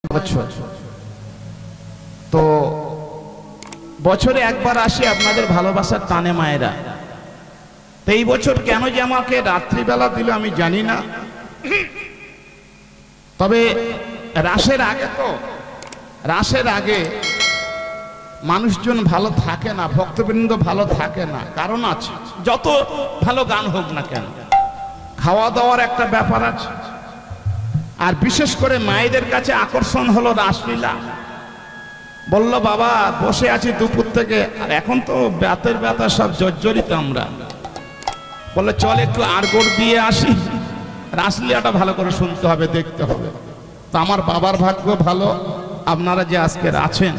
বছর তো বছরে একবার আসি আপনাদের ভালোবাসার টানে মায়েরা। তো এই বছর কেন যে আমাকে রাত্রিবেলা দিল আমি জানি না, তবে রাসের আগে তো রাসের আগে মানুষজন ভালো থাকে না, ভক্তবৃন্দ ভালো থাকে না, কারণ আছে। যত ভালো গান হোক না কেন, খাওয়া দাওয়ার একটা ব্যাপার আছে। আর বিশেষ করে মায়েদের কাছে আকর্ষণ হলো রাসলীলা। বলল বাবা বসে আছি দুপুর থেকে, আর এখন তো ব্যাতের ব্যথা সব জর্জরিত আমরা, বললে চল একটু আড়গোড় দিয়ে আসি, রাসলীলাটা ভালো করে শুনতে হবে, দেখতে হবে। তো আমার বাবার ভাগ্য ভালো, আপনারা যে আজকের আছেন,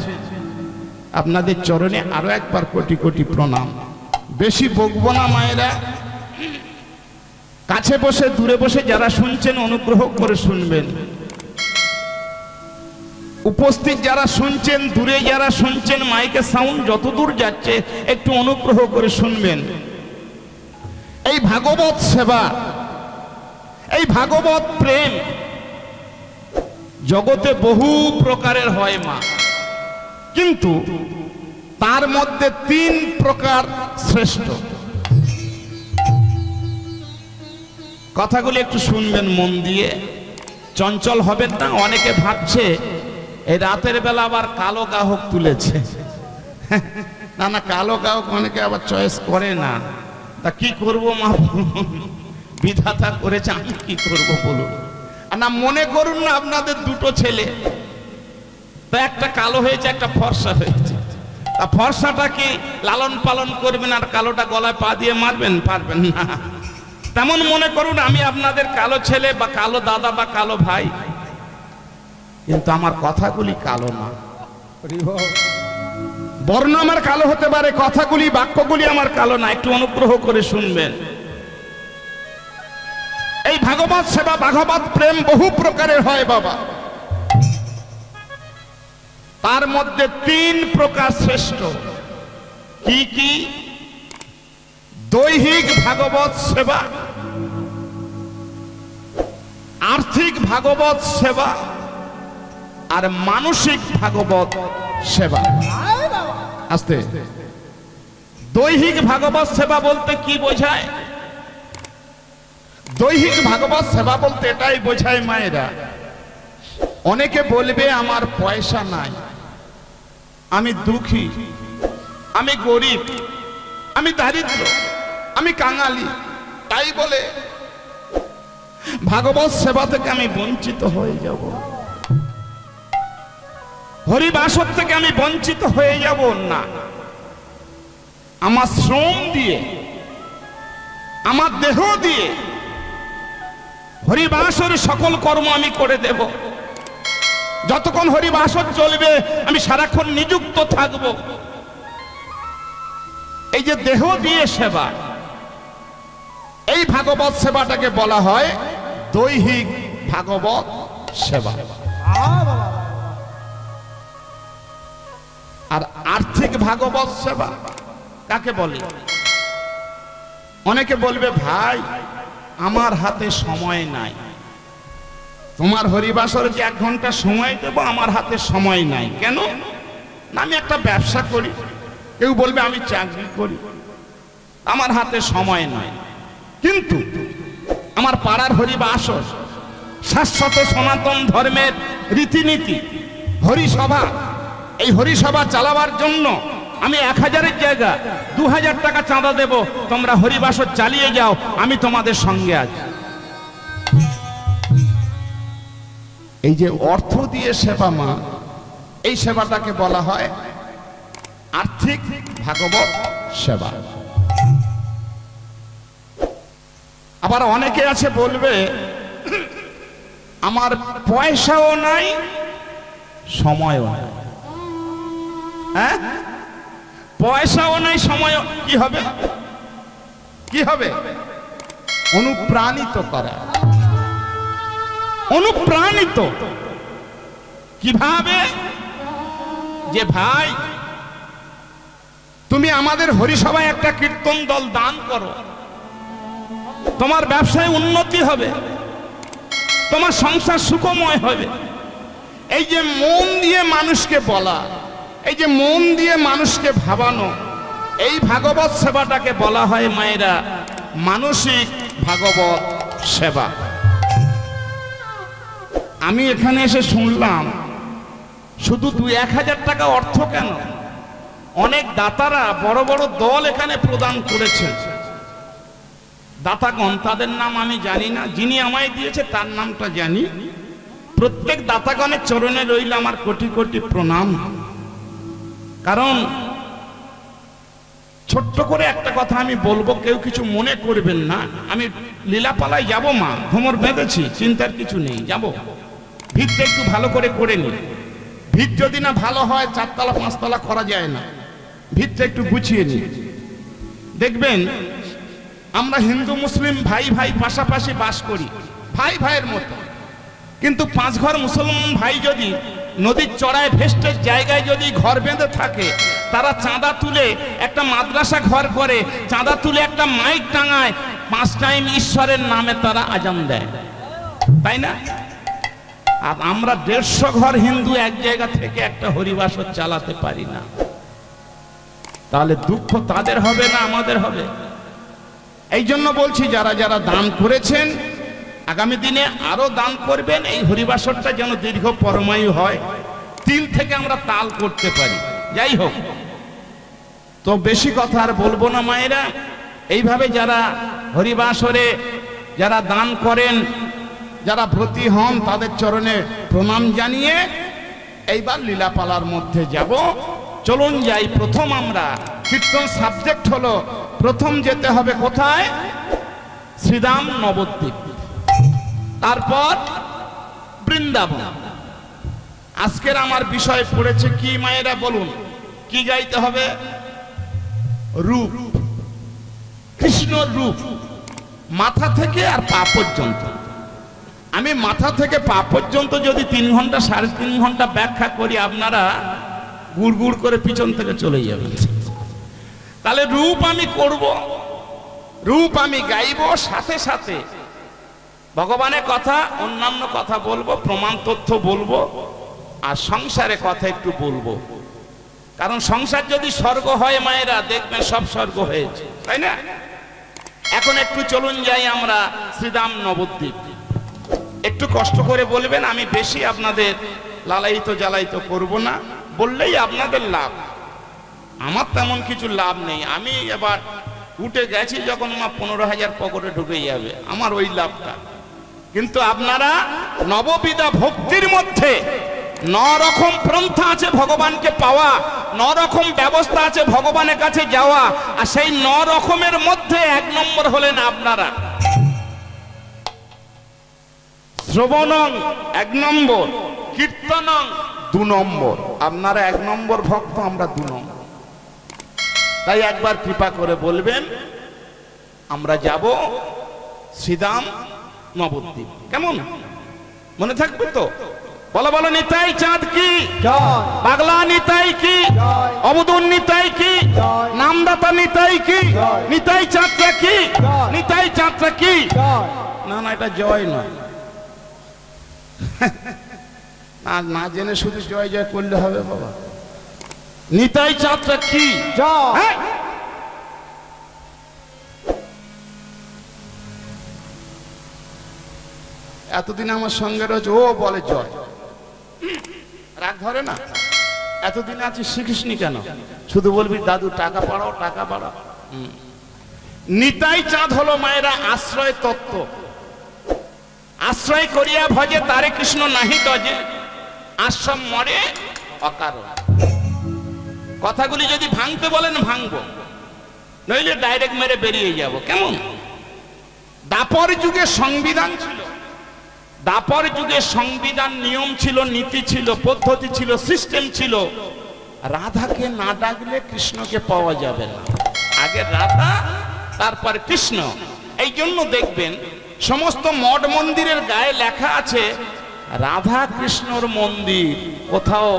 আপনাদের চরণে আরো একবার কোটি কোটি প্রণাম। বেশি বকবো না মায়েরা, কাছে বসে দূরে বসে যারা শুনছেন অনুগ্রহ করে শুনবেন, উপস্থিত যারা শুনছেন, দূরে যারা শুনছেন, মাইকের সাউন্ড যত দূর যাচ্ছে একটু অনুগ্রহ করে শুনবেন। এই ভাগবত সেবা, এই ভাগবত প্রেম জগতে বহু প্রকারের হয় মা, কিন্তু তার মধ্যে 3 প্রকার শ্রেষ্ঠ। কথাগুলি একটু শুনবেন মন দিয়ে, চঞ্চল হবেন না। অনেকে ভাবছে এই রাতের বেলা আবার কালো গাহক তুলেছে। না না, কালো গাহক অনেকে আবার চয়েস করে না। তা কি করব মা, বিধাতা করেছে, আমি কি করব বলুন। আর না মনে করুন না আপনাদের 2টো ছেলে, তা একটা কালো হয়েছে একটা ফর্সা হয়েছে, তা ফর্সাটা কি লালন পালন করবেন আর কালোটা গলায় পা দিয়ে মারবেন? পারবেন না। তেমন মনে করুন আমি আপনাদের কালো ছেলে বা কালো দাদা বা কালো ভাই, কিন্তু আমার কথাগুলি কালো না। বর্ণ আমার কালো হতে পারে, কথাগুলি বাক্যগুলি আমার কালো না। একটু অনুগ্রহ করে শুনবেন। এই ভাগবত সেবা, ভাগবত প্রেম বহু প্রকারের হয় বাবা, তার মধ্যে 3 প্রকার শ্রেষ্ঠ। কি কি? দৈহিক ভাগবত সেবা, আর্থিক ভাগবত সেবা, আর মানসিক ভাগবত সেবা। আস্তে। দৈহিক ভাগবত সেবা বলতে কি বোঝায়? দৈহিক ভাগবত সেবা বলতে এটাই বোঝায় মায়েরা, অনেকে বলবে আমার পয়সা নাই, আমি দুঃখী, আমি গরিব, আমি দারিদ্র, আমি কাঙালি, তাই বলে ভাগবত সেবা থেকে আমি বঞ্চিত হয়ে যাব, হরিবাসর থেকে আমি বঞ্চিত হয়ে যাব না। আমার শ্রম দিয়ে, আমার দেহ দিয়ে হরিবাসর সকল কর্ম আমি করে দেব। যতক্ষণ হরিবাসর চলবে আমি সারাক্ষণ নিযুক্ত থাকব। এই যে দেহ দিয়ে সেবা, এই ভাগবত সেবাটাকে বলা হয় দৈহিক ভাগবত সেবা। আর আর্থিক ভাগবত সেবা কাকে বলে? অনেকে বলবে ভাই আমার হাতে সময় নাই, তোমার হরিবাসরে যে 1 ঘন্টা সময় দেব আমার হাতে সময় নাই। কেন? না আমি একটা ব্যবসা করি, কেউ বলবে আমি চাকরি করি, আমার হাতে সময় নাই। কিন্তু আমার পাড়ার হরিবাসর, শাশ্বত সনাতন ধর্মের রীতিনীতি হরিসভা, এই হরিসভা চালাবার জন্য আমি 1000-এর জায়গা 2000 টাকা চাঁদা দেব, তোমরা হরিবাসর চালিয়ে যাও, আমি তোমাদের সঙ্গে আছি। এই যে অর্থ দিয়ে সেবা মা, এই সেবাটাকে বলা হয় আর্থিক ভাগবত সেবা। আবার অনেকে আছে বলবে আমার পয়সাও নাই, সময়ও নাই। হ্যাঁ, পয়সাও নাই, সময় কি হবে? কি হবে? অনুপ্রাণিত করা। অনুপ্রাণিত কিভাবে? যে ভাই তুমি আমাদের হরিসভায় একটা কীর্তন দল দান করো, তোমার ব্যবসায় উন্নতি হবে, তোমার সংসার সুখময় হবে। এই যে মন দিয়ে মানুষকে বলা, এই যে মন দিয়ে মানুষকে ভাবানো, এই ভাগবত সেবাটাকে বলা হয় মায়েরা মানসিক ভাগবত সেবা। আমি এখানে এসে শুনলাম শুধু 2-1,000 টাকা অর্থ কেন, অনেক দাতারা বড় বড় দল এখানে প্রদান করেছেন। দাতাগণ, তাদের নাম আমি জানি না, যিনি আমায় দিয়েছে তার নামটা জানি। প্রত্যেক দাতাগণের চরণে রইল আমার কোটি কোটি প্রণাম। কারণ ছোট্ট করে একটা কথা আমি বলবো, কেউ কিছু মনে করবেন না। আমি লীলাপালায় যাব মা, ঘুমর বেঁধেছি, চিন্তার কিছু নেই, যাব। ভিতটা একটু ভালো করে করে নি। ভিত যদি না ভালো হয় 4তলা 5তলা করা যায় না। ভিতটা একটু গুছিয়ে নি। দেখবেন আমরা হিন্দু মুসলিম ভাই ভাই পাশাপাশি বাস করি, ভাই ভাইয়ের মতো। কিন্তু 5 ঘর মুসলমান ভাই যদি নদীর চড়ায় ভেস্টের জায়গায় যদি ঘর বেঁধে থাকে, তারা চাঁদা তুলে একটা মাদ্রাসা ঘর করে, চাঁদা তুলে একটা মাইক টাঙায়, 5 টাইম ঈশ্বরের নামে তারা আজান দেয়, তাই না? আর আমরা 150 ঘর হিন্দু এক জায়গা থেকে একটা হরিবাসর চালাতে পারি না। তাহলে দুঃখ তাদের হবে না আমাদের হবে? এই জন্য বলছি, যারা যারা দান করেছেন আগামী দিনে আরো দান করবেন, এই হরিবাসরটা যেন দীর্ঘ পরমায়ু হয়, তিল থেকে আমরা তাল করতে পারি। যাই হোক, তো বেশি কথা আর বলবো না মায়েরা। এইভাবে যারা হরিবাসরে যারা দান করেন, যারা ব্রতী হন, তাদের চরণে প্রণাম জানিয়ে এইবার লীলাপালার মধ্যে যাব। চলুন যাই। প্রথম আমরা কীর্তন সাবজেক্ট হলো, প্রথম যেতে হবে কোথায়? শ্রীধাম নবদ্বীপ, তারপর বৃন্দাবন। আজকের আমার বিষয় পড়েছে কি মায়েরা বলুন, কি গাইতে হবে? রূপ, কৃষ্ণর রূপ, মাথা থেকে আর পা পর্যন্ত। আমি মাথা থেকে পা পর্যন্ত যদি 3 ঘন্টা 3.5 ঘন্টা ব্যাখ্যা করি, আপনারা গুড় গুড় করে পিছন থেকে চলে যাবেন। তাহলে রূপ আমি করব, রূপ আমি গাইব, সাথে সাথে ভগবানের কথা, অন্যান্য কথা বলবো, প্রমাণ তথ্য বলবো, আর সংসারের কথা একটু বলবো। কারণ সংসার যদি স্বর্গ হয় মায়েরা, দেখবেন সব স্বর্গ হয়েছে, তাই না? এখন একটু চলুন যাই আমরা শ্রীধাম নবদ্বীপ। একটু কষ্ট করে বলবেন, আমি বেশি আপনাদের লালায়িত জ্বালায়িত করব না, বললেই আপনাদের লাভ, আমার তেমন কিছু লাভ নেই। আমি এবার উঠে গেছি যখন মা 15,000 পকেটে ঢুকে যাবে, আমার ওই লাভটা। কিন্তু আপনারা নববিধা ভক্তির মধ্যে 9 রকম পন্থা আছে ভগবানকে পাওয়া, 9 রকম ব্যবস্থা আছে ভগবানের কাছে যাওয়া, আর সেই 9 রকমের মধ্যে 1 নম্বর হলেন আপনারা। শ্রবণং 1 নম্বর, কীর্তনং 2 নম্বর। আপনারা 1 নম্বর ভক্ত, আমরা 2 নম্বর। তাই একবার কৃপা করে বলবেন, আমরা যাব শ্রীধাম নবদ্বীপ। কেমন মনে থাকবে তো? বলো বলো, নিতাই চাঁদ কি জয়, পাগলা নিতাই কি জয়, অবধূত নিতাই কি জয়, নামদাতা নিতাই কি জয়, নিতাই চাঁদটা কি জয়, নিতাই চাঁদটা কি জয়। না না, এটা জয় নয়। না জেনে শুধু জয় জয় করলে হবে বাবা। নিতাই চাঁদটা কি জয়। এতদিন আমার সঙ্গে রয়েছে, ও বলে জয়, রাগ ধরে না? এতদিন আছি শিখিসনি কেন? শুধু বলবি দাদু টাকা পাড়াও, টাকা পাড়াও। নিতাই চাঁদ হলো মায়েরা আশ্রয় তত্ত্ব। আশ্রয় করিয়া ভজে তারে কৃষ্ণ নাহি তজে, আশ্রম মরে অকারণ। কথাগুলি যদি ভাঙতে বলেন ভাঙবো, নইলে ডাইরেক্ট মেরে বেরিয়ে যাব। কেমন? দাপর যুগে সংবিধান ছিল, দাপর যুগে সংবিধান, নিয়ম ছিল, নীতি ছিল, পদ্ধতি ছিল, সিস্টেম ছিল। রাধাকে না ডাকলে কৃষ্ণকে পাওয়া যাবে না। আগে রাধা, তারপর কৃষ্ণ। এই জন্য দেখবেন সমস্ত মঠ মন্দিরের গায়ে লেখা আছে রাধা কৃষ্ণর মন্দির, কোথাও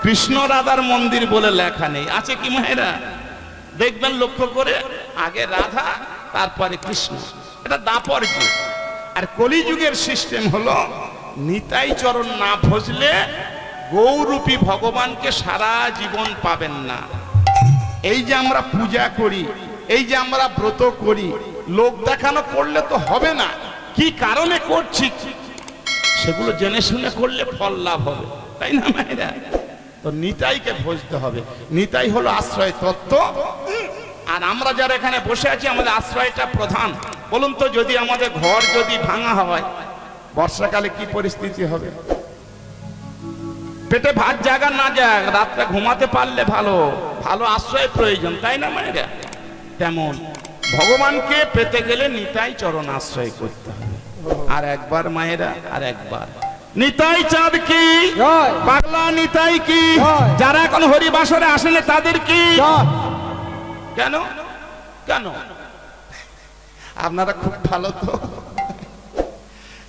কৃষ্ণ রাধার মন্দির বলে লেখা নেই। আছে কি মায়েরা? দেখবেন লক্ষ্য করে, আগে রাধা তারপরে কৃষ্ণ। এটা দাপর যুগ। আর কলিযুগের সিস্টেম হলো নিতাই চরণ না ভজলে গৌরূপী ভগবানকে সারা জীবন পাবেন না। এই যে আমরা পূজা করি, এই যে আমরা ব্রত করি, লোক দেখানো করলে তো হবে না। কি কারণে করছি সেগুলো জেনে শুনে করলে ফল লাভ হবে, তাই না মায়েরা? তো নিতাইকে ভজতে হবে। নিতাই হলো আশ্রয় তত্ত্ব। আর আমরা যারা এখানে বসে আছি আমাদের আশ্রয়টা প্রধান। বলুন তো, যদি আমাদের ঘর যদি ভাঙা হয় বর্ষাকালে কি পরিস্থিতি হবে? পেটে ভাত জাগা না যাক, রাত্রে ঘুমাতে পারলে ভালো, ভালো আশ্রয় প্রয়োজন, তাই না মায়েরা? তেমন ভগবানকে পেতে গেলে নিতাই চরণ আশ্রয় করতে হবে। আর একবার মায়েরা, আর একবার নিতাই চাঁদ কি, পাগলা নিতাই কি, যারা এখন হরিবাসরে আসেনি তাদের কি? কেন কেন? আপনারা খুব ভালো তো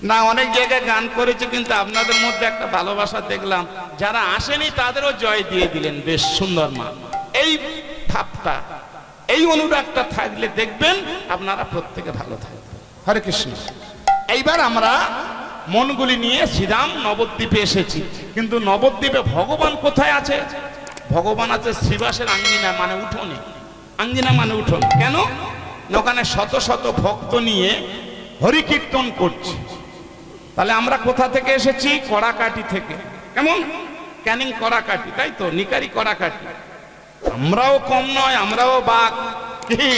না, অনেক জায়গায় গান করেছে, কিন্তু আপনাদের মধ্যে একটা ভালোবাসা দেখলাম। যারা আসেনি তাদেরও জয় দিয়ে দিলেন, বেশ সুন্দর মা। এই ভাবটা, এই অনুরাগটা থাকলে দেখবেন আপনারা প্রত্যেকে ভালো থাকবেন। হরে কৃষ্ণ। এইবার আমরা মনগুলি নিয়ে শ্রীরাম নবদ্বীপে এসেছি, কিন্তু নবদ্বীপে ভগবান কোথায় আছে? ভগবান আছে শ্রীবাসের আঙ্গিনা, মানে উঠোনে। আঙ্গিনা মানে উঠোন। কেন? ওখানে শত শত ভক্ত নিয়ে হরি কীর্তন করছে। তাহলে আমরা কোথা থেকে এসেছি? কড়াকাটি থেকে। কেমন? ক্যানিং কড়াকাটি, তাই তো, নিকারি কড়াকাটি। আমরাও কম নয়, আমরাও বাঘ। কি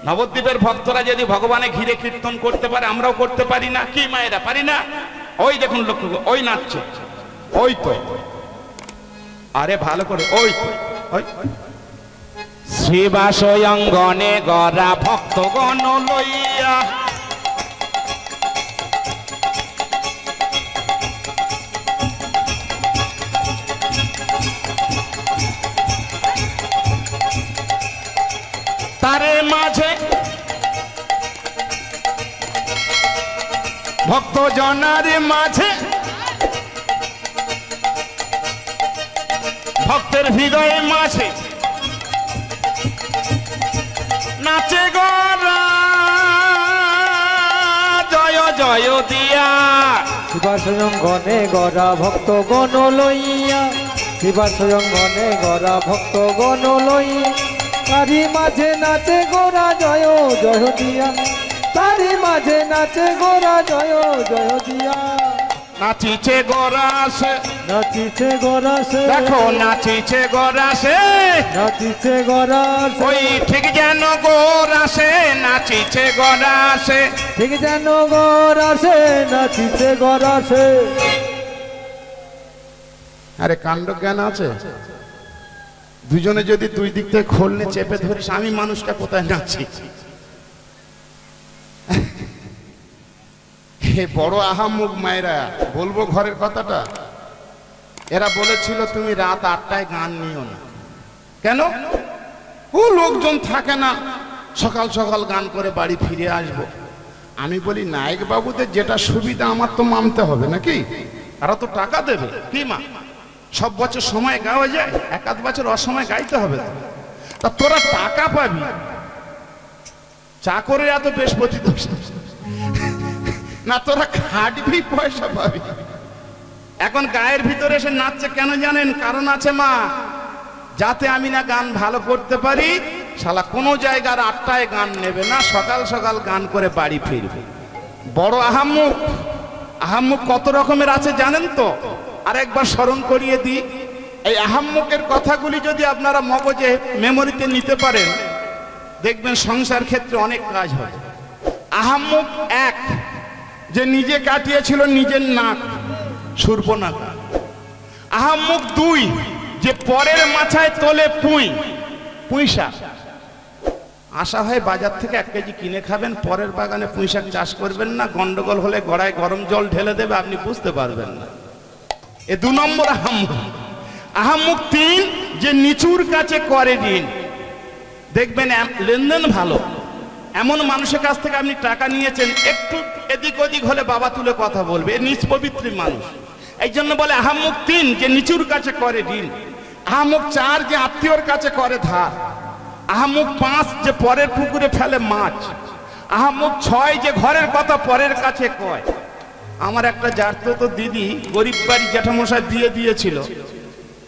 নবদ্বীপের ভক্তরা যদি ভগবানে ঘিরে কীর্তন করতে পারে, আমরাও করতে পারি না? কি মায়েরা, পারি না? ওই দেখুন, লক্ষ্য, ওই নাচছে, ওই তো, আরে ভালো করে, ওই ওই শ্রীবাস অঙ্গনে গড়া ভক্তগণ লইয়া তারে মাঝে ভক্ত জনার মাঝে ভক্তের হৃদয়ে মাঝে নাচে গরা জয় জয় দিয়া। শিবাসঙ্গনে গড়া ভক্ত গণ লইয়া, শিবাসঙ্গনে গড়া ভক্ত গণ লইয়া, তারি মাঝে নাচে গোরা জয় জয় দিয়া, তারি মাঝে নাচে গোরা জয় জয় দিয়া। নাচিছে গোরাসে, নাচিছে গোরাসে, দেখো নাচিছে গোরাসে, নাচিছে গোরাসে, ওই ঠিক যেন গোরাসে নাচিছে গোরাসে, ঠিক যেন গোরাসে নাচিছে গোরাসে। আরে কাণ্ড জ্ঞান আছে? দুজনে যদি দুই দিক থেকে খোলনে চেপে ধরিস, আমি মানুষটা কোথায় নাচছি? বড় আহাম্মুক মায়েরা, বলবো ঘরের কথাটা। এরা বলেছিল তুমি রাত 8টায় গান নিও না। কেন? ও লোকজন থাকে না, সকাল সকাল গান করে বাড়ি ফিরে আসবো। আমি বলি নায়ক বাবুদের যেটা সুবিধা আমার তো মানতে হবে নাকি? তারা তো টাকা দেবে। কি মা, সব বছর সময় গাওয়া যায়, এক আধ বছর অসময় গাইতে হবে। তা তোরা টাকা পাবি, চাকরের এত বৃহস্পতি দোষ না, তোরা খাটবি, পয়সা পাবি। এখন গায়ের ভিতরে এসে নাচছে কেন জানেন? কারণ আছে মা, যাতে আমি না গান ভালো করতে পারি, শালা কোনো জায়গার 8টায় গান নেবে না, সকাল সকাল গান করে বাড়ি ফিরবে। বড় আহাম্মুক। আহাম্মুক কত রকমের আছে জানেন তো? আর একবার স্মরণ করিয়ে দিই। এই আহাম্মুকের কথাগুলি যদি আপনারা মগজে মেমোরিতে নিতে পারেন, দেখবেন সংসার ক্ষেত্রে অনেক কাজ হয়। আহাম্মুক এক, যে নিজে কাটিয়েছিল নিজের নাক, শূর্পণখা। আহাম্মুক দুই, যে পরের মাথায় তোলে পুঁই শাক। আশা হয় বাজার থেকে 1 কেজি কিনে খাবেন, পরের বাগানে পুঁই শাক চাষ করবেন না, গন্ডগোল হলে গড়ায় গরম জল ঢেলে দেবে, আপনি বুঝতে পারবেন না। এ 2 নম্বর আহাম্মুক। আহাম্মুক 3, যে নিচুর কাছে করে ঋণ। দেখবেন লেনদেন ভালো, এমন মানুষের কাছ থেকে আপনি টাকা নিয়েছেন, একটু এদিক ওদিক হলে বাবা তুলে কথা বলবে, নিজ পবিত্র মানুষ। এই জন্য বলে আহাম্মুক 3, যে নিচুর কাছে করে ঋণ। আহাম্মুক 4, যে আত্মীয়র কাছে করে ধার। আহাম্মুক 5, যে পরের পুকুরে ফেলে মাছ। আহাম্মুক 6, যে ঘরের কথা পরের কাছে কয়। আমার একটা জারতো দিদি গরিব বাড়ি জ্যাঠামশাই দিয়ে দিয়েছিল,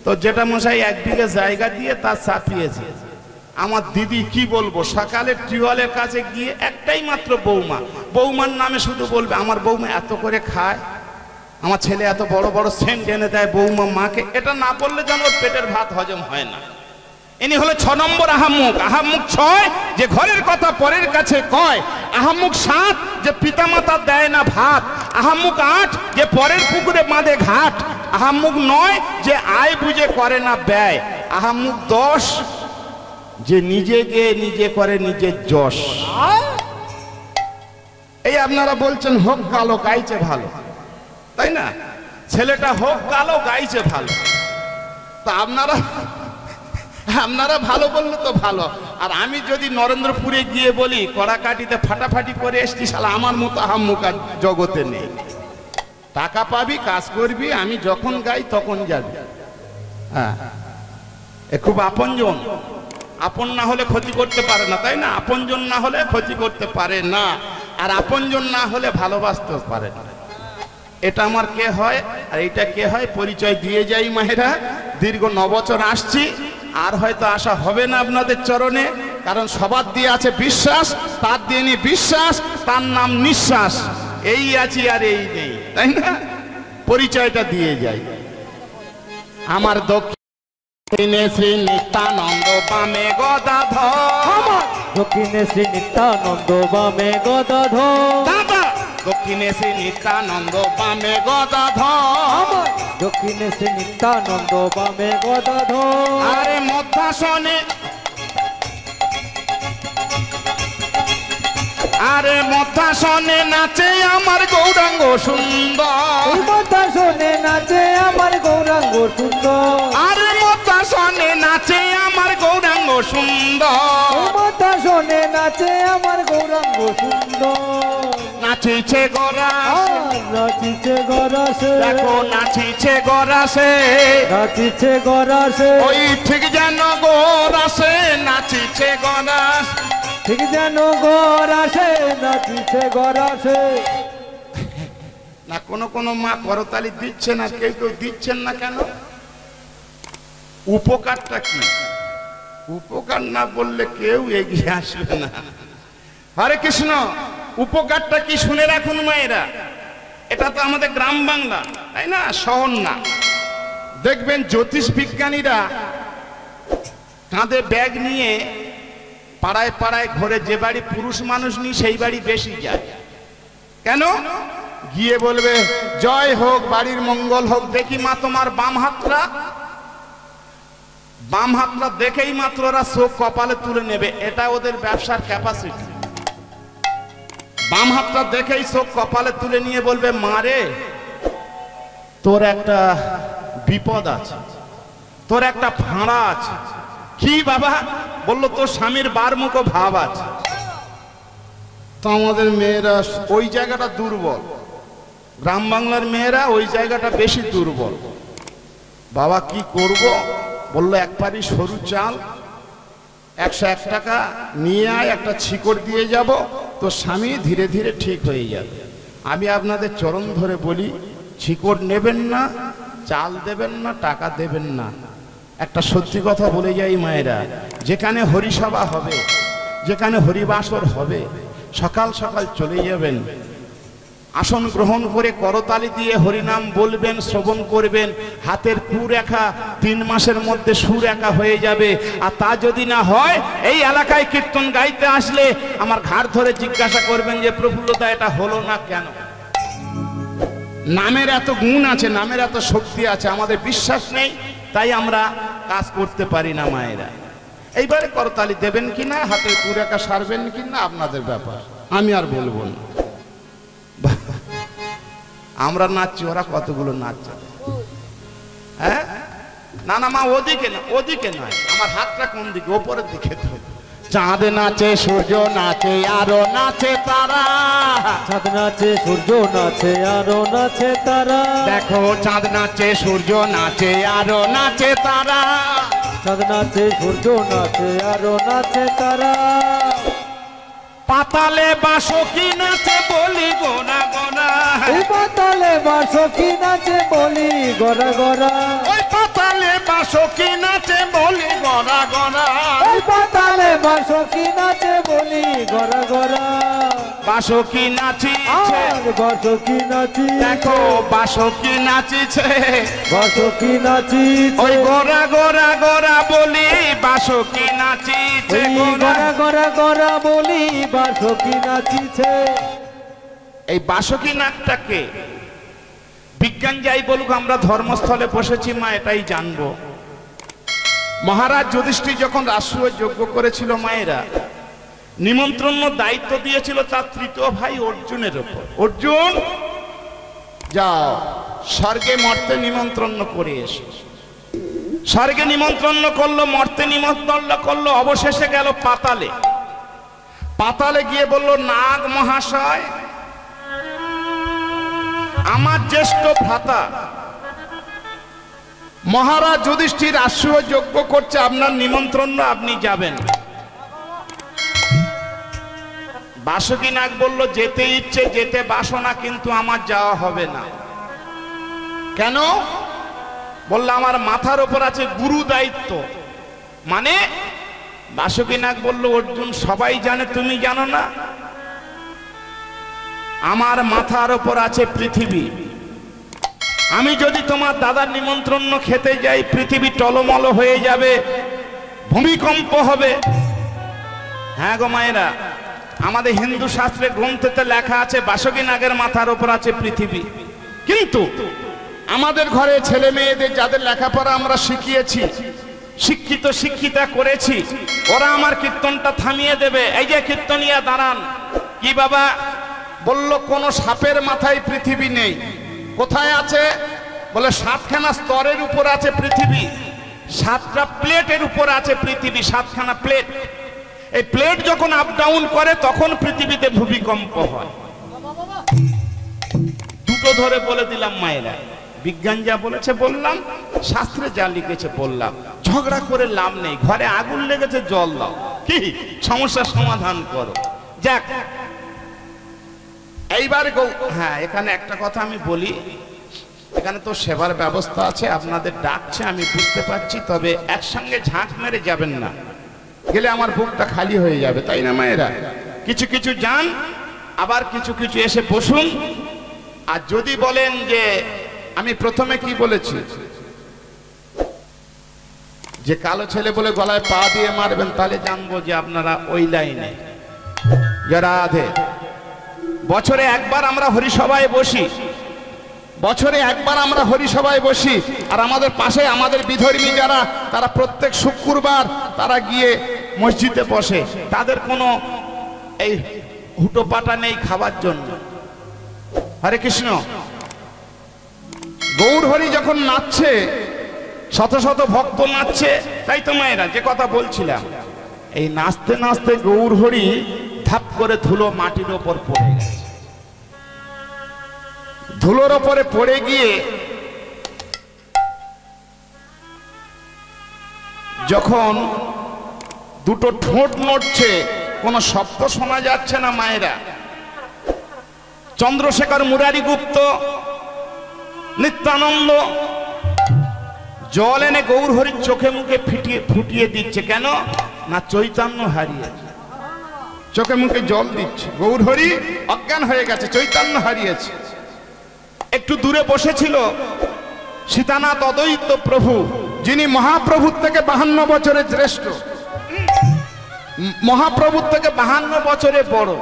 তো জ্যাঠামশাই 1 বিঘা জায়গা দিয়ে তা চাপিয়েছে। আমার দিদি কি বলবো, সকালে টিউবওয়েলের কাছে গিয়ে একটাই মাত্র বৌমা, বৌমার নামে শুধু বলবে আমার বৌমা এত করে খায়, আমার ছেলে এত বড় বড় সেন্ট এনে দেয় বৌমা মাকে। এটা না বললে যেন ওর পেটের ভাত হজম হয় না। ইনি হলো 6 নম্বর আহাম্মুক। আহাম্মুক 6 যে ঘরের কথা পরের কাছে কয়। আহাম্মুক 7 যে পিতামাতা দেয় না ভাত। আহাম্মুক 8 যে পরের পুকুরে বাঁধে ঘাট। আহাম্মুক 9 যে আয় বুঝে করে না ব্যয়। আহাম্মুক 10 যে নিজেকে নিজে করে নিজের যশ। এই আপনারা বলছেন হোক কালো গাইছে ভালো, তাই না? ছেলেটা হোক কালো গাইছে ভালো, তা আপনারা ভালো বললে তো ভালো। আর আমি যদি নরেন্দ্রপুরে গিয়ে বলি কড়াকাটিতে ফাটাফাটি করে এসছি, শালা আমার মতো আহাম্মুক আর জগতে নেই। টাকা পাবি, কাজ করবি, আমি যখন গাই তখন যাবি। হ্যাঁ, এ খুব আপনজন। আপন না হলে ক্ষতি করতে পারে না, তাই না? আপনজন না হলে ক্ষতি করতে পারে না, আর আপনজন না হলে ভালোবাসতেও পারে না। এটা আমার কে হয় আর এটা কে হয় পরিচয় দিয়ে যাই মায়েরা। দীর্ঘ 9 বছর আসছি, আর হয়তো আশা হবে না আপনাদের চরণে, কারণ সবার দিয়ে আছে বিশ্বাস, তার দিয়ে নেই বিশ্বাস, তার নাম নিঃশ্বাস। এই আছি আর এই নেই, তাই না? পরিচয়টা দিয়ে যাই। আমার দক্ষিণে শ্রী নিত্যানন্দ বামে গদাধর, দক্ষিণে শ্রী নিত্যানন্দ বামে গদাধর, দক্ষিণে শ্রী নিত্যানন্দ বামে গদাধর, দক্ষিণে শ্রী নিত্যানন্দ বামে গদাধর। আরে মধ্যাসনে, আরে মধ্যাসনে নাচে আমার গৌরাঙ্গ সুন্দর, মধ্যাসনে নাচে আমার গৌরাঙ্গ সুন্দর, আরে মধ্যাসনে নাচে আমার গৌরাঙ্গ সুন্দর, মধ্যাসনে নাচে আমার গৌরাঙ্গ সুন্দর। নাচিছে গরাস, নাচিছে গরাসে, দেখো নাচিছে গরাসে, নাচিছে গরাসে, ওই ঠিক যেন গরাসে নাচিছে গরাস, ঠিক যেন গরাসে নাচিছে গরাসে। না কোনো মা করতালি দিচ্ছেন আর কেউ দিচ্ছেন না কেন? উপকারটা কি? উপকার না বললে কেউ এগিয়ে আসবে না। হরে কৃষ্ণ। উপকারটা কি শুনে রাখুন মায়েরা। এটা তো আমাদের গ্রাম বাংলা, তাই না? শহর না। দেখবেন জ্যোতিষ বিজ্ঞানীরা কাঁধে ব্যাগ নিয়ে পাড়ায় পাড়ায় ঘরে যে বাড়ি পুরুষ মানুষ নেই সেই বাড়ি বেশি যায়। কেন? গিয়ে বলবে জয় হোক, বাড়ির মঙ্গল হোক। দেখি মা তোমার বাম হাতটা, বাম হাতটা দেখেই মাত্র ওরা চোখ কপালে তুলে নেবে। এটা ওদের ব্যবসার ক্যাপাসিটি। বাম হাতটা দেখেই চোখ কপালে তুলে নিয়ে বলবে মারে তোর একটা বিপদ আছে, তোর একটা ফাঁড়া আছে। কি বাবা? বললো তোর স্বামীর বারমুখো ভাব আছে। তো আমাদের মেয়েরা ওই জায়গাটা দুর্বল, গ্রাম বাংলার মেয়েরা ওই জায়গাটা বেশি দুর্বল। বাবা কি করব? বললো এক পারি সরু চাল 101 টাকা নিয়ে আয়, একটা শিকড় দিয়ে যাব, তো স্বামী ধীরে ধীরে ঠিক হয়ে যাবে। আমি আপনাদের চরণ ধরে বলি, শিকড় নেবেন না, চাল দেবেন না, টাকা দেবেন না। একটা সত্যি কথা বলে যাই মায়েরা, যেখানে হরিসভা হবে, যেখানে হরিবাসর হবে, সকাল সকাল চলে যাবেন, আসন গ্রহণ করে করতালি দিয়ে হরিনাম বলবেন, শ্রবণ করবেন। হাতের কুরেখা 3 মাসের মধ্যে সুরেখা হয়ে যাবে। আর তা যদি না হয়, এই এলাকায় কীর্তন গাইতে আসলে আমার ঘাড় ধরে জিজ্ঞাসা করবেন যে প্রফুল্লতা এটা হলো না কেন? নামের এত গুণ আছে, নামের এত শক্তি আছে, আমাদের বিশ্বাস নেই, তাই আমরা কাজ করতে পারি না মায়েরা। এইবারে করতালি দেবেন কিনা, হাতের কুরেখা সারবেন কিনা আপনাদের ব্যাপার, আমি আর বলবো না। আমরা নাচছি, ওরা কতগুলো নাচছে। হ্যাঁ না না মা, ওদিকে না, ওদিকে নয়, আমার হাতটা কোন দিকে? ওপরের দিকে। তো চাঁদ নাচে, সূর্য নাচে, আরো নাচে তারা। চাঁদ নাচে, সূর্য নাচে, আরো নাচে তারা। দেখো চাঁদ নাচে, সূর্য নাচে, আরো নাচে তারা। চাঁদ নাচে, সূর্য নাচে, আরো নাচে তারা। পাতালে বাসকি নাচে বলি গোরা গোরা, এই পাতালে বাসকি নাচে বলি গোরা গোরা, ওই পাতালে বাসকি নাচে বলি গোরা গোরা, এই পাতালে বাসকি নাচে বলি গোরা গোরা, বাসকি নাচিছে আর বাসকি নাচি, দেখো বাসকি নাচিছে, বাসকি নাচিছে, ওই গোরা গোরা গোরা বলি বাসকি নাচিছে, এই গোরা গোরা গোরা বলি বাসকি নাচিছে। এই বাসকি নাচটাকে বিজ্ঞান যাই বলুক, আমরা ধর্মস্থলে বসেছি মা, এটাই জানবো। মহারাজ যুধিষ্ঠির যখন রাষ্ট্রীয় যজ্ঞ করেছিল মায়েরা, নিমন্ত্রণ দায়িত্ব দিয়েছিল তার তৃতীয় ভাই অর্জুনের উপর। অর্জুন যাও স্বর্গে মর্তে নিমন্ত্রণ করে এসো। স্বর্গে নিমন্ত্রণ করলো, মর্তে নিমন্ত্রণ করলো, অবশেষে গেল পাতালে। পাতালে গিয়ে বলল, নাগ মহাশয়, আমার জ্যেষ্ঠ ভ্রাতা মহারাজ যুধিষ্ঠির রাষ্ট্রীয় যজ্ঞ করছে, আপনার নিমন্ত্রণ, আপনি যাবেন। বাসুকি নাগ বলল, যেতে ইচ্ছে যেতে বাসনা, কিন্তু আমার যাওয়া হবে না। কেন? বলল, আমার মাথার উপর আছে গুরু দায়িত্ব। মানে বাসুকি নাগ বলল, অর্জুন সবাই জানে, তুমি জানো না? আমার মাথার উপর আছে পৃথিবী। আমি যদি তোমার দাদার নিমন্ত্রণ খেতে যাই, পৃথিবী টলমল হয়ে যাবে, ভূমিকম্প হবে। হ্যাঁ গো মায়েরা, আমাদের হিন্দু শাস্ত্রে গ্রন্থেতে লেখা আছে বাসুকি নাগের মাথার উপর আছে পৃথিবী। কিন্তু আমাদের ঘরে ছেলে মেয়েদের যাদের লেখাপড়া আমরা শিখিয়েছি, শিক্ষিত শিক্ষিতা করেছি, ওরা আমার কীর্তনটা থামিয়ে দেবে। এই যে কীর্তনিয়া দাঁড়ান, কি বাবা? বলল, কোন সাপের মাথায় পৃথিবী নেই। কোথায় আছে? বলে 7খানা স্তরের উপর আছে পৃথিবী, 7টা প্লেটের উপর আছে পৃথিবী, 7খানা প্লেট। এই প্লেট যখন আপ ডাউন করে তখন পৃথিবীতে ভূমিকম্প হয়। দুটো ধরে বলে দিলাম মায়েরা, বিজ্ঞান যা বলেছে বললাম, শাস্ত্রে যা লিখেছে বললাম। ঝগড়া করে লাভ নেই, ঘরে আগুন লেগেছে জল দাও, কি সমস্যার সমাধান করো। যাক, এইবার হ্যাঁ, এখানে একটা কথা আমি বলি, এখানে তো সেবার ব্যবস্থা আছে, আপনাদের ডাকছে আমি বুঝতে পারছি, তবে একসঙ্গে ঝাঁক মেরে যাবেন না, গেলে আমার বুকটা খালি হয়ে যাবে, তাই না মায়েরা? কিছু কিছু যান, আবার কিছু কিছু এসে বসুন। আর যদি বলেন যে আমি প্রথমে কি বলেছি, যে কালো ছেলে বলে গলায় পা দিয়ে মারবেন, তাহলে জানবো যে আপনারা ওই লাইনে যারা আধে। বছরে একবার আমরা হরিসভায় বসি, বছরে একবার আমরা হরিসভায় বসি, আর আমাদের পাশে আমাদের বিধর্মী যারা, তারা প্রত্যেক শুক্রবার তারা গিয়ে মসজিদে বসে। তাদের কোনো এই হুটোপাটা নেই খাবার জন্য। হরে কৃষ্ণ। গৌর হরি যখন নাচছে, শত শত ভক্ত নাচছে, তাই তো মায়েরা যে কথা বলছিলাম, এই নাচতে নাচতে গৌর হরি ধাপ করে ধুলো মাটির ওপর পড়ে গেছে। ধুলোর ওপরে পড়ে গিয়ে যখন দুটো ঠোঁট নড়ছে, কোনো শব্দ শোনা যাচ্ছে না মায়েরা, চন্দ্রশেখর মুরারি গুপ্ত, নিত্যানন্দ জল এনে গৌর হরির চোখে মুখে ফুটিয়ে দিচ্ছে। কেন না? চৈতন্য হারিয়েছে, চোখে মুখে জল দিচ্ছে। গৌর হরি অজ্ঞান হয়ে গেছে, চৈতন্য হারিয়েছে। একটু দূরে বসেছিল সীতানাথ অদ্বৈত প্রভু, যিনি মহাপ্রভুর থেকে 52 বছরের শ্রেষ্ঠ, মহাপ্রভুর থেকে 52 বছরে বড়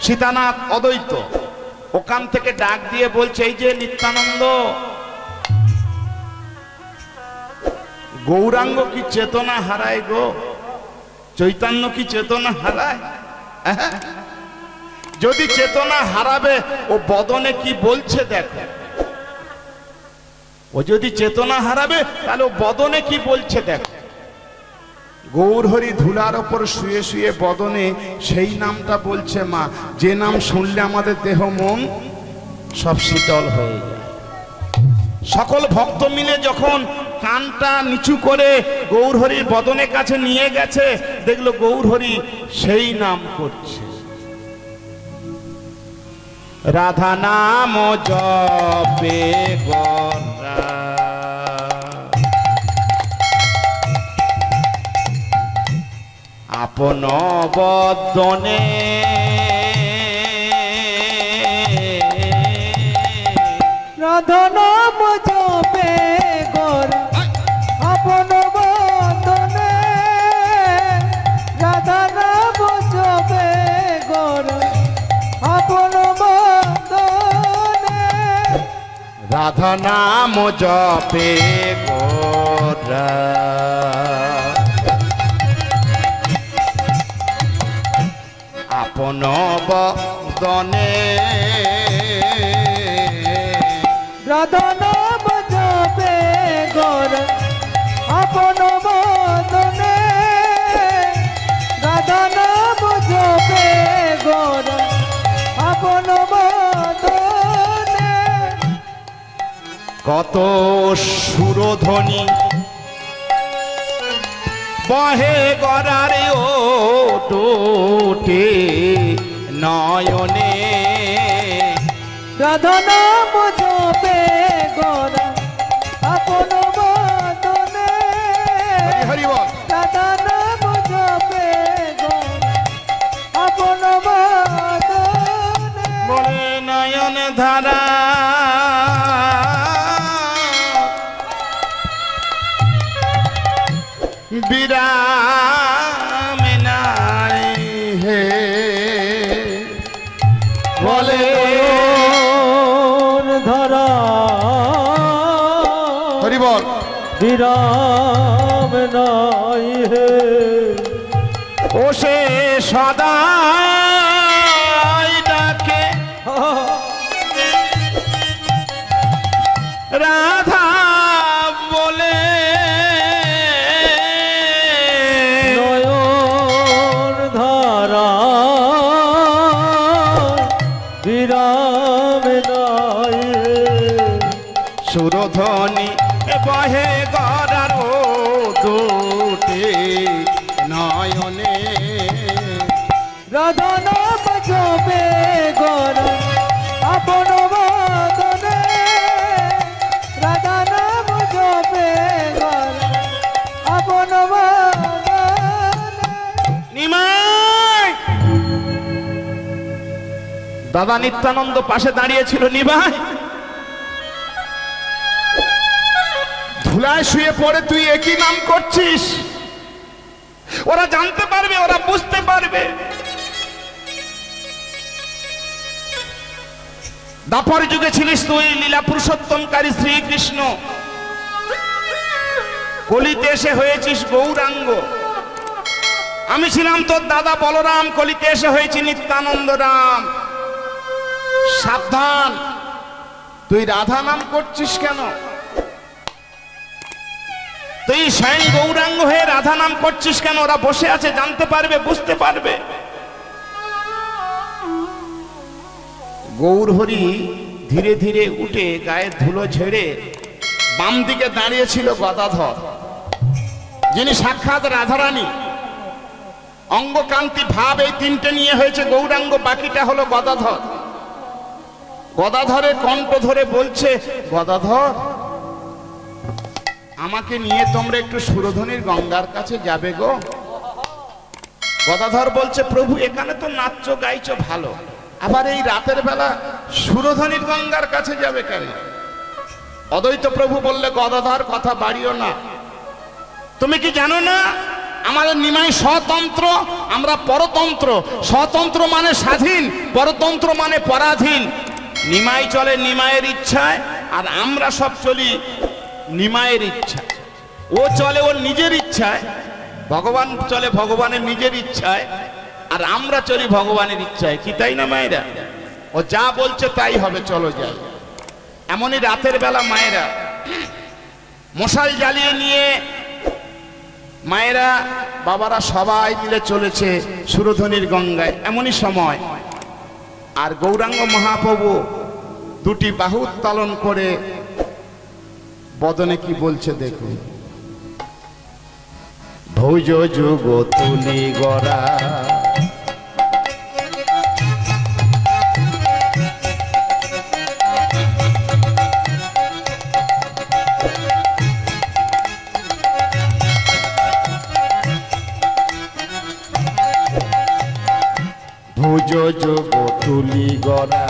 সীতানাথ অদ্বৈত। ওখান থেকে ডাক দিয়ে বলছে, এই যে নিত্যানন্দ, গৌরাঙ্গ কি চেতনা হারায় গো? চৈতন্য কি চেতনা হারায়? যদি চেতনা হারাবে, ও বদনে কি বলছে দেখো। ও যদি চেতনা হারাবে, তাহলে ও বদনে কি বলছে দেখো। গৌর হরি ধুলার ওপর শুয়ে শুয়ে বদনে সেই নামটা বলছে মা, যে নাম শুনলে আমাদের দেহ মন সব শীতল হয়ে যায়। সকল ভক্ত মিলে যখন কানটা নিচু করে গৌর হরির বদনের কাছে নিয়ে গেছে, দেখলো গৌর হরি সেই নাম করছে। রাধা নাম জপে গোরা আপন বদনে রাধা নাম জপে গোরা আপন বদনে রাধা নাম জপে গোরা আপন বদনে রাধা নাম জপে গোরা আপন বদনে রাধা নাম জপে গোরা আপন বদনে রাধা নাম জপে গোরা আপন বদনে কত সুরধ্বনি বহে গড়ারে ও টোটে নয়নে রাধা নাম জপে গোরা আপন বদনে হরি বল রাধা নাম জপে গোরা আপন বদনে বলে নয়ন ধারা বিরাম নাই হে বলে ধরা হরি বল বিরাম নাই হে ও সে সদা ডাকে রাধা বলে নয়ন ধারা বিরাম নাই হে সুরধ্বনি বহে গড়ার দুটি নয়নে রাধা নাম জপে গোরা আপন বদনে রাধা নাম জপে গোরা আপন বদনে নিমাই দাদা নিত্যানন্দ পাশে দাঁড়িয়েছিল নিমাই ধুলায় শুয়ে পড়ে তুই একই নাম করছিস ওরা জানতে পারবে ওরা বুঝতে পারবে দাপর যুগে ছিলিস তুই লীলা পুরুষোত্তমকারী শ্রীকৃষ্ণ কলিতে এসে হয়েছিস গৌরাঙ্গ আমি ছিলাম তোর দাদা বলরাম কলিতে এসে হয়েছি নিত্যানন্দ রাম সাবধান তুই রাধা নাম করছিস কেন তুই স্বয়ং গৌরাঙ্গ হয়ে রাধা নাম করছিস কেন ওরা বসে আছে জানতে পারবে বুঝতে পারবে গৌরহরি ধীরে ধীরে উঠে গায়ে ধুলো ঝেড়ে বাম দিকে দাঁড়িয়েছিল গদাধর যিনি সাক্ষাৎ রাধারানী অঙ্গকান্তি ভাব এই তিনটে নিয়ে হয়েছে গৌরাঙ্গ বাকিটা হলো গদাধর গদাধরের কণ্ঠ ধরে বলছে গদাধর আমাকে নিয়ে তোমরা একটু সুরধনির গঙ্গার কাছে যাবে গো গদাধর বলছে প্রভু এখানে তো নাচছো গাইছো ভালো আবার এই রাতের বেলা সুরধনির গঙ্গার কাছে যাবে কেন অদ্বৈত প্রভু বললে গদাধর কথা বাড়িও না তুমি কি জানো না আমাদের নিমাই স্বতন্ত্র আমরা পরতন্ত্র স্বতন্ত্র মানে স্বাধীন পরতন্ত্র মানে পরাধীন নিমাই চলে নিমাইয়ের ইচ্ছায় আর আমরা সব চলি নিমাইয়ের ইচ্ছা ও চলে ওর নিজের ইচ্ছায় ভগবান চলে ভগবানের নিজের ইচ্ছায় আর আমরা চলি ভগবানের ইচ্ছায় কি তাই না মায়েরা ও যা বলছে তাই হবে চলো যাই এমনই রাতের বেলা মায়েরা মশাল জ্বালিয়ে নিয়ে মায়েরা বাবারা সবাই মিলে চলেছে সুরধনির গঙ্গায় এমনই সময় আর গৌরাঙ্গ মহাপ্রভু দুটি বাহু উত্তোলন করে বদনে কি বলছে দেখুন ভৌজ যুগ তুলি গড়া ভুজ যোগ তুলি গড়া